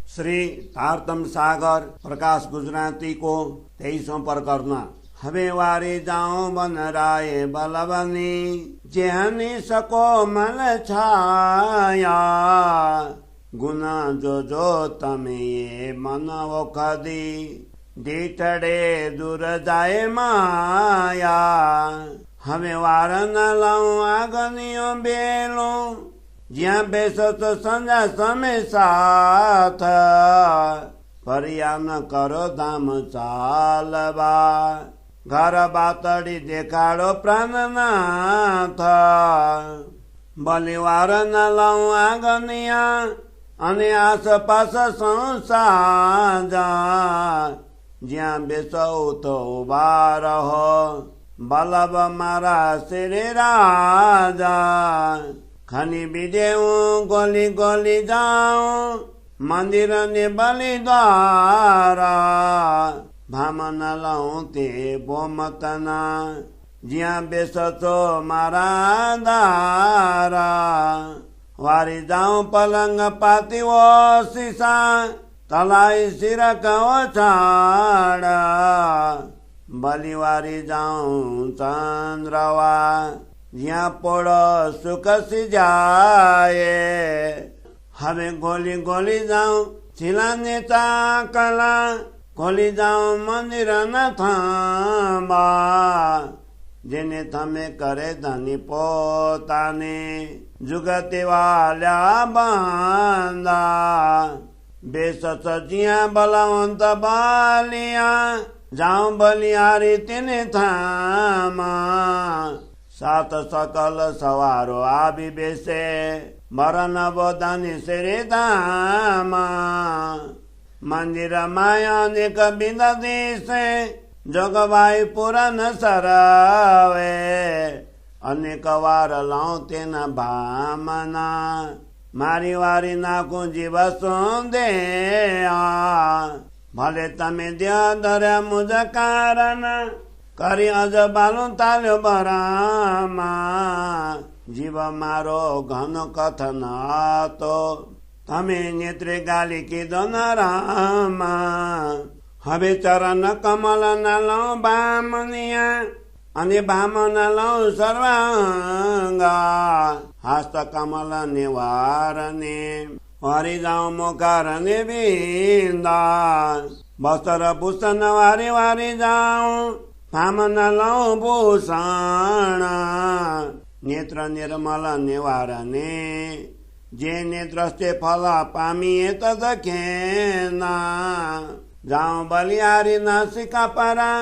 श्री तारतम सागर प्रकाश गुजराती को 23वां प्रकरण। हवे वारी जाऊं बन राय बलवनी जेहनी सको मल छाया गुना जो तमे ये मन वो खदी दीठड़े दूर जाए माया। हवे वार न लाऊं आगनियों बेलो ज्या बेसो तो संजा समय साथ परिया न करो धाम चालबा घर बातड़ी देखाड़ो प्राणनाथ। बलिवार न लाऊं आगनिया अने आसपास संसार ज्या बेसो तो उबा रहो बलब मारा श्री राजा। खनी बिदेऊं गोली गोली जाऊं मंदिर ने बलि द्वारा भामन लाऊं ते बोमतना जिया बेसो मारा दारा। वारी जाऊं पलंग पाती वो सीसा तलाई सिर कहो छाड़ा बलिवारी जाऊं चंद्रवा ज्या पोड़ो सुख सी जाए। हमें गोली गोली जाऊं छिलाने चाकला गोली जाऊं मंदिर न थांबा जेने थमे करे धनी पोताने जुगते वाल्या बांदा। बेसच जिया बलवंत बालिया जाऊं बलियारी तिने थामा। सात सकल सवारो आबि बेसे मरन बोधनी श्री धामा। मंदिर माया निक बिंद दिसे जोगबाई पुरन सरवे अनेक वार लाऊं तेन भामना मारी वारी नाकू जीव सुंदे। भले तमे दिया धर्या मुझ कारण करी अज बालू ताल्यो बरामा जीव मारो घन कथन तो तमे नेत्रे गाली की दोन रामा। हवे चरण कमल न लौ बामनिया अनि बामन लौ सर्वांगा हस्त कमल निवारने हरि जाऊं मुखार बिंदा। बस्तर भूषण वारी वारी जाऊं भामन लौ भूषण नेत्र निर्मल निवारने जे नेत्रस्ते फल पामिए तद खेना। जाऊं बलियारी नासिका परा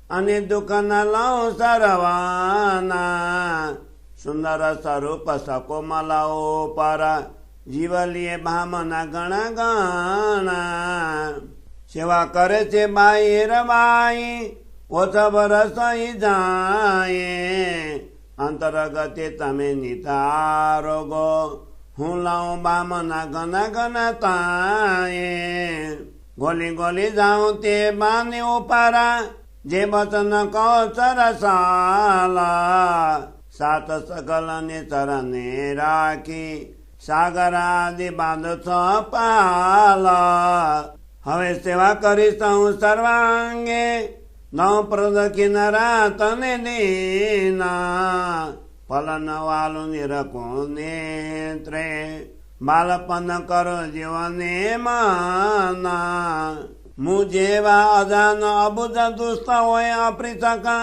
अनि दुख न लौ सरवाना सुंदर स्वरूप सको मलाओ परा जीव लिए भामन गण गाना। सेवा करे छे बाई रबाई ओछ बरस जाए अंतर्गते तमे नितारोगो हूँ लाऊं बामन गण गण ताए। गोली गोली जाऊं ते बाने उपारा जे बचन कहो चरसाला सात सकल ने चरने राखी सागर आदि बांध पाला। हवे सेवा करीसऊं सर्वांगे नौ प्रदक्षिण तने दीना फलन वालु निरको नेत्रे बालपन करो जीवने माना। मुझे वा अजान अबुझ दुष्ट होय अपृथका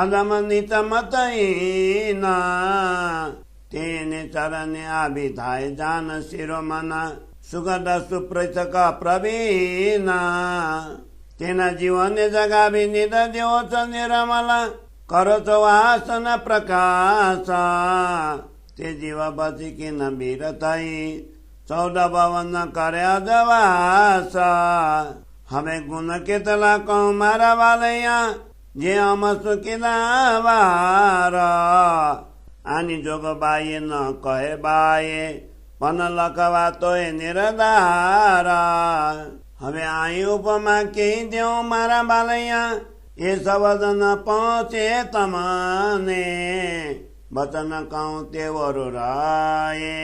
अदम नित मतईना। तेने चरणे आभि थाय जान शिरोमना सुगध सुप्रचक प्रवीणा। तेना जीवन जगा भी निद देवच निर्मल करो तो वासन प्रकाश। ते जीव बची कि न बीरताई 14 भवन करे अजवास। हमें गुण केतला कहूँ मारा वालैया जे हम सुखी वार आनी जोग बाये न कहे बाये पन लखवा तो निरदारा। हमें आई उपमा के देव मारा बालैया ये शब्द न पहुँचे तमाने वचन कहूँ तेवरु राये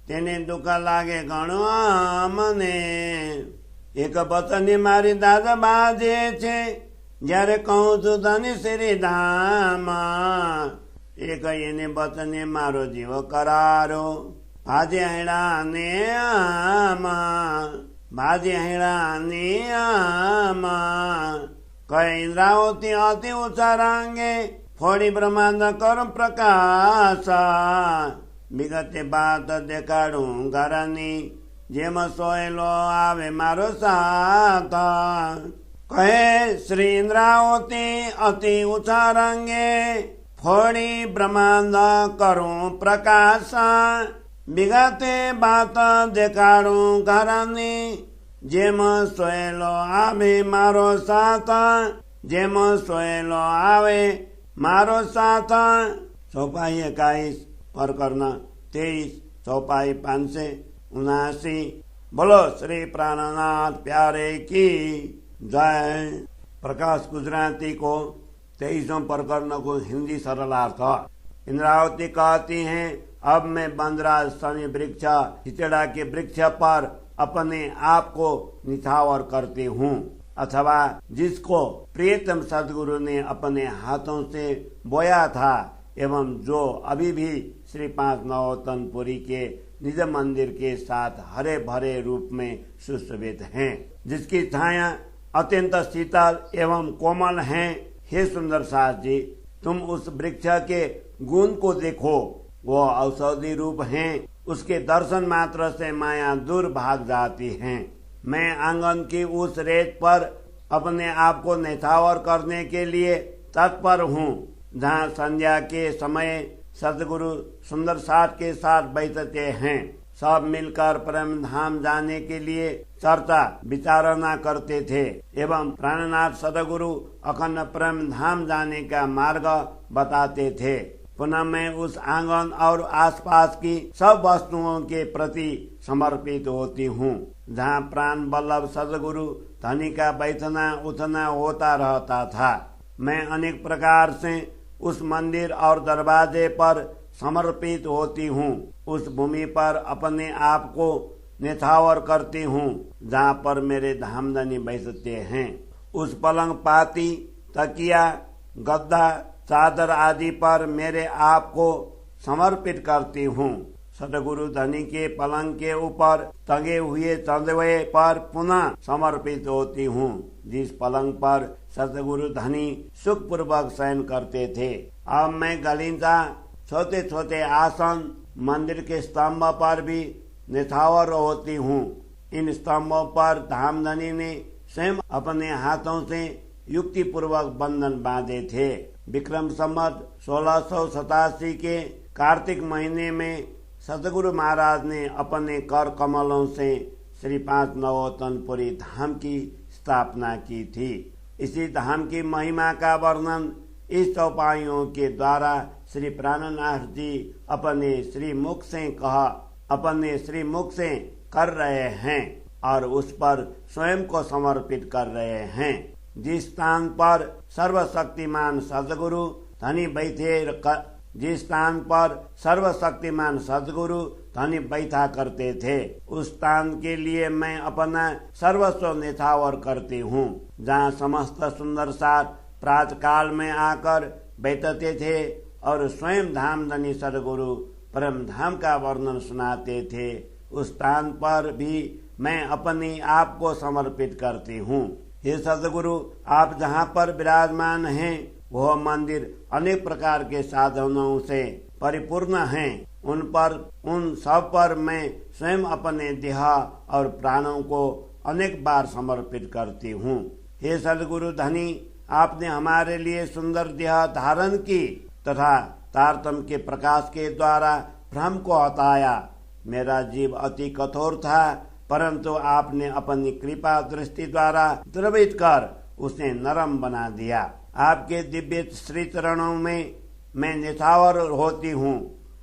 તેને દુઃખ લાગે ઘણું મને। એક વતની મારી દાદા બાજે છે, જ્યારે કહું છું ધની શ્રી ધામ। એક એને વતને મારો જીવ કરારો, ભાજે હેડાને આમાં, ભાજે હેડાને આમાં। કઈ ઇન્દ્રાવતી અતિ ઉચ્ચારાંગે, ફોડી બ્રહ્માંડ કર પ્રકાશ। વિગતે બાત દેખાડું ઘરની, જેમ સોયલો આવે મારો સાથ। કહે શ્રી ઇન્દ્રાવતી અતિ ઉચ્ચારાંગે, ફોડી બ્રહ્માંડ કરું પ્રકાશ। વિગતે બાત દેખાડું ઘરની, જેમ સોયલો આવે મારો સાથ, જેમ સોયલો આવે मारो साथ। चौपाई 21 प्रकरण 23 चौपाई 579। बोलो श्री प्राणनाथ प्यारे की जय। प्रकाश गुजराती को 23वें प्रकरण को हिंदी सरलार्थ। इंद्रावती कहती हैं, अब मैं बंदराज शनि वृक्ष हिचड़ा के वृक्ष पर अपने आप को निछावर करती हूँ, अथवा जिसको प्रियतम सदगुरु ने अपने हाथों से बोया था, एवं जो अभी भी श्री 5 नवोत्तनपुरी के निज मंदिर के साथ हरे भरे रूप में सुशोभित हैं, जिसकी छाया अत्यंत शीतल एवं कोमल है। हे सुंदर सास जी, तुम उस वृक्ष के गुण को देखो, वो औषधि रूप हैं। उसके दर्शन मात्र से माया दूर भाग जाती है। मैं आंगन की उस रेत पर अपने आप को न्यौछावर करने के लिए तत्पर हूँ, जहाँ संध्या के समय सदगुरु सुंदर साथ के साथ बैठते हैं। सब मिलकर परम धाम जाने के लिए चर्चा विचारणा करते थे, एवं प्राणनाथ सदगुरु अखंड परम धाम जाने का मार्ग बताते थे। पुनः मैं उस आंगन और आसपास की सब वस्तुओं के प्रति समर्पित होती हूँ, जहाँ प्राण वल्लभ सदगुरु धनी का बैठना उठना होता रहता था। मैं अनेक प्रकार से उस मंदिर और दरवाजे पर समर्पित होती हूँ। उस भूमि पर अपने आप को न्यौछावर करती हूँ, जहाँ पर मेरे धामधनी बैठते हैं। उस पलंग पाती तकिया गद्दा चादर आदि पर मेरे आप को समर्पित करती हूँ। सदगुरु धनी के पलंग के ऊपर टंगे हुए चंदवे पर पुनः समर्पित होती हूँ, जिस पलंग पर सदगुरु धनी सुखपूर्वक शयन करते थे। अब मैं गलीचा छोटे छोटे आसन मंदिर के स्तंभ पर भी न्यौछावर होती हूँ। इन स्तंभों पर धामधनी ने स्वयं अपने हाथों से युक्ति पूर्वक बंधन बांधे थे। विक्रम संवत 1687 के कार्तिक महीने में सतगुरु महाराज ने अपने कर कमलों से श्री 5 नवोत्तनपुरी धाम की स्थापना की थी। इसी धाम की महिमा का वर्णन इस चौपाइयों के द्वारा श्री प्राणनाथ जी अपने श्रीमुख से कर रहे हैं और उस पर स्वयं को समर्पित कर रहे हैं। जिस स्थान पर सर्वशक्तिमान सद्गुरु धनी बैठा करते थे, उस स्थान के लिए मैं अपना सर्वस्व न्यौछावर करती हूँ। जहाँ समस्त सुंदर साथ प्रातः काल में आकर बैठते थे और स्वयं धामधनी सद्गुरु परम धाम का वर्णन सुनाते थे, उस स्थान पर भी मैं अपने आप को समर्पित करती हूँ। हे सद्गुरु, आप जहाँ पर विराजमान हैं वह मंदिर अनेक प्रकार के साधनों से परिपूर्ण हैं। उन सब पर मैं स्वयं अपने देह और प्राणों को अनेक बार समर्पित करती हूँ। हे सद्गुरु धनी, आपने हमारे लिए सुंदर देह धारण की तथा तारतम के प्रकाश के द्वारा भ्रम को हटाया। मेरा जीव अति कठोर था, परंतु आपने अपनी कृपा दृष्टि द्वारा द्रवित कर उसे नरम बना दिया। आपके दिव्य श्री चरणों में मैं न्यौछावर होती हूँ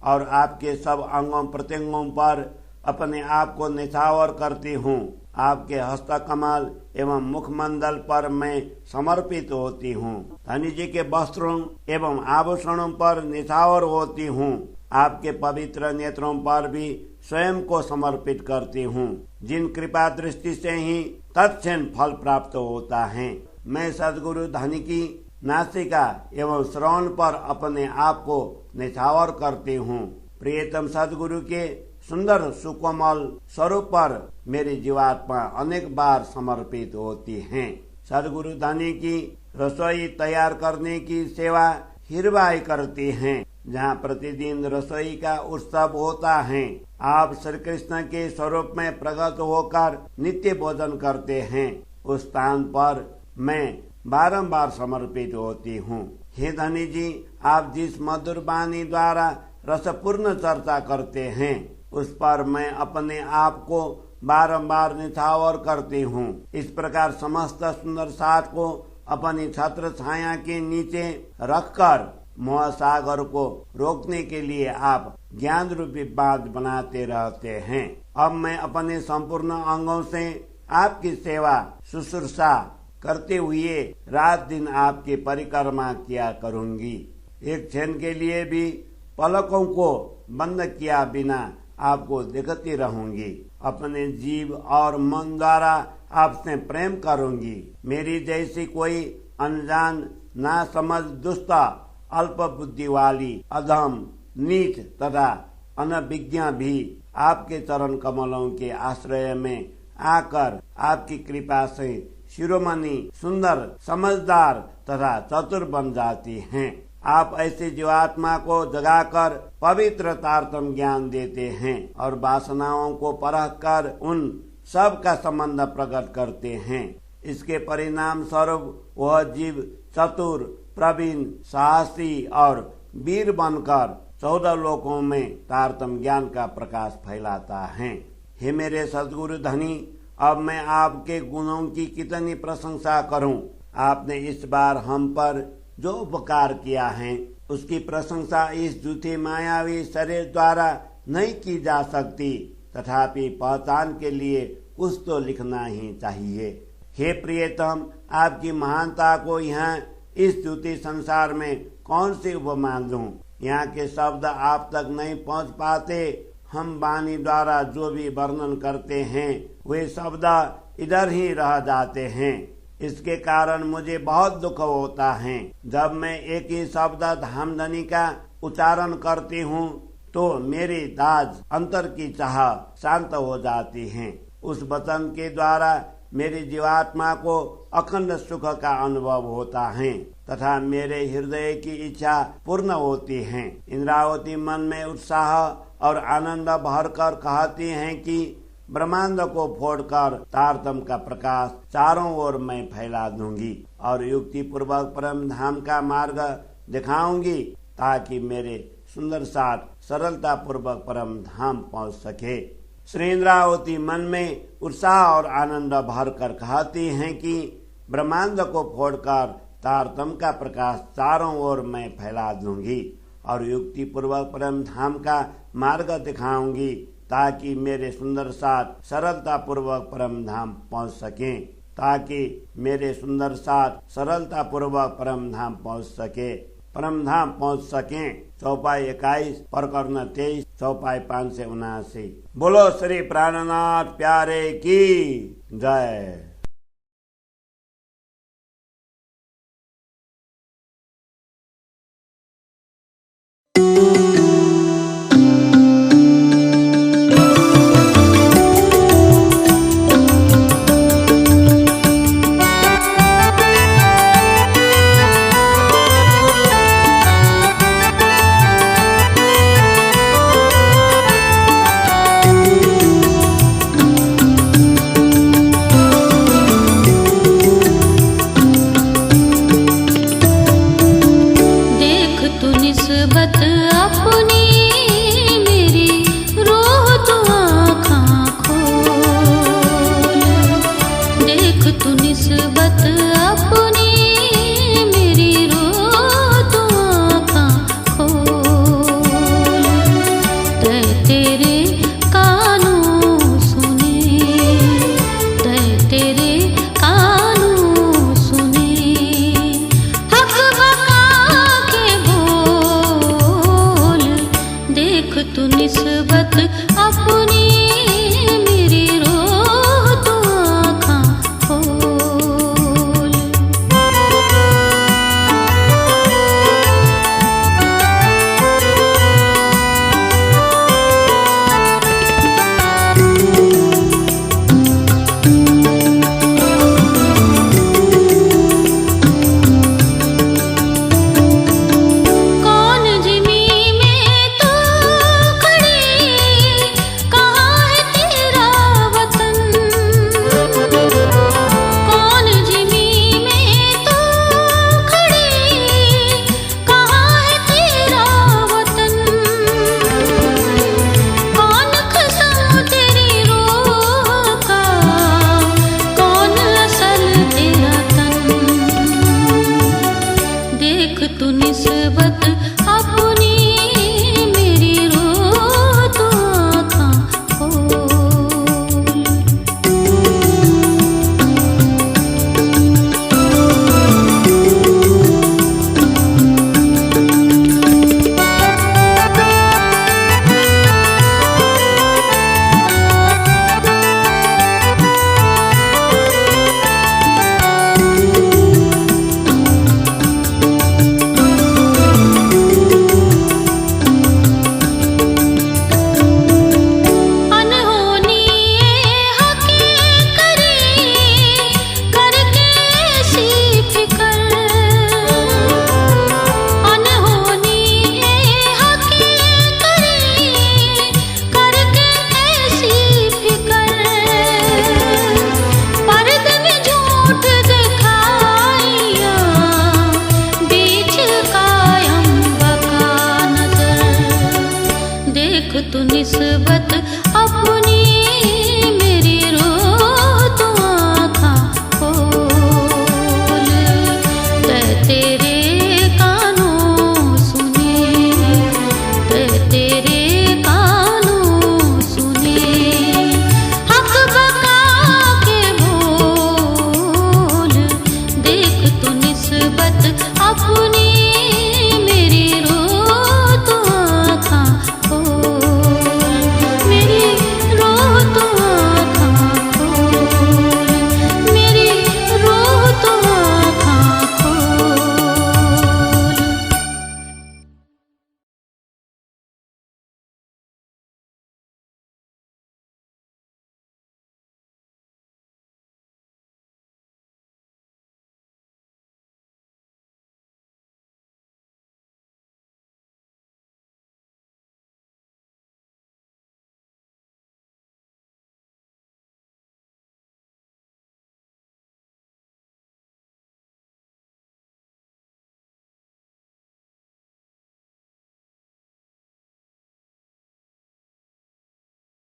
और आपके सब अंगों प्रत्यंगों पर अपने आप को न्यौछावर करती हूँ। आपके हस्त कमल एवं मुखमंडल पर मैं समर्पित होती हूँ। धनी जी के वस्त्रों एवं आभूषणों पर न्यौछावर होती हूँ। आपके पवित्र नेत्रों पर भी स्वयं को समर्पित करती हूँ, जिन कृपा दृष्टि से ही तत्क्षण फल प्राप्त होता है। मैं सद्गुरु धनी की नासिका एवं श्रवण पर अपने आप को निछावर करती हूँ। प्रियतम सद्गुरु के सुंदर सुकोमल स्वरूप पर मेरी जीवात्मा अनेक बार समर्पित होती है। सद्गुरु धनी की रसोई तैयार करने की सेवा हीरबाई करती हैं, जहाँ प्रतिदिन रसोई का उत्सव होता है। आप श्री कृष्ण के स्वरूप में प्रकट होकर नित्य भोजन करते हैं। उस स्थान पर मैं बारंबार समर्पित होती हूँ। हे धनी जी, आप जिस मधुर वाणी द्वारा रसपूर्ण चर्चा करते हैं, उस पर मैं अपने आप को बारंबार निछावर करती हूँ। इस प्रकार समस्त सुंदर साथ को अपनी छत्र छाया के नीचे रखकर मोह सागर को रोकने के लिए आप ज्ञान रूपी बांध बनाते रहते हैं। अब मैं अपने संपूर्ण अंगों से आपकी सेवा शुश्रूषा करते हुए रात दिन आपकी परिक्रमा किया करूंगी। एक क्षण के लिए भी पलकों को बंद किया बिना आपको देखती रहूंगी। अपने जीव और मन द्वारा आपसे प्रेम करूंगी। मेरी जैसी कोई अनजान नासमझ दुष्ट अल्प बुद्धि वाली अधम नीच तथा अनभिज्ञ भी आपके चरण कमलों के आश्रय में आकर आपकी कृपा से शिरोमणि सुंदर समझदार तथा चतुर बन जाती हैं। आप ऐसी जीवात्मा को जगाकर पवित्र तारतम ज्ञान देते हैं और वासनाओं को परख कर उन सब का संबंध प्रकट करते हैं। इसके परिणाम स्वरूप वह जीव चतुर प्रवीण साहसी और वीर बनकर 14 लोकों में तारतम ज्ञान का प्रकाश फैलाता है। हे मेरे सद्गुरु धनी, अब मैं आपके गुणों की कितनी प्रशंसा करूं। आपने इस बार हम पर जो उपकार किया है, उसकी प्रशंसा इस झूठी मायावी शरीर द्वारा नहीं की जा सकती। तथापि पहचान के कुछ तो लिखना ही चाहिए। हे प्रियतम, आपकी महानता को यहाँ इस झूठी संसार में कौन सी उपमा दूं। यहाँ के शब्द आप तक नहीं पहुँच पाते। हम वाणी द्वारा जो भी वर्णन करते हैं, वे शब्द इधर ही रह जाते हैं। इसके कारण मुझे बहुत दुख होता है। जब मैं एक ही शब्द धामधनी का उच्चारण करती हूँ, तो मेरी दाज अंतर की चाह शांत हो जाती है। उस वचन के द्वारा मेरी जीवात्मा को अखंड सुख का अनुभव होता है तथा मेरे हृदय की इच्छा पूर्ण होती है। इंद्रावती मन में उत्साह और आनंद भरकर कहती हैं कि ब्रह्मांड को फोड़कर तारतम का प्रकाश चारों ओर मैं फैला दूंगी और युक्ति पूर्वक परम धाम का मार्ग दिखाऊंगी, ताकि मेरे सुंदर साथ सरलता पूर्वक परम धाम पहुंच सके। श्री इंद्रावती मन में उत्साह और आनंद भरकर कहती हैं कि ब्रह्मांड को फोड़कर तारतम का प्रकाश चारों ओर मैं फैला दूंगी और युक्ति पूर्वक परम धाम का मार्ग दिखाऊंगी, ताकि मेरे सुंदर साथ सरलता पूर्वक परम धाम पहुंच सके। ताकि मेरे सुंदर साथ सरलता पूर्वक परम धाम पहुंच सके, परम धाम पहुंच सके। चौपाई 21 प्रकरण 23 चौपाई 579। बोलो श्री प्राणनाथ प्यारे की जय।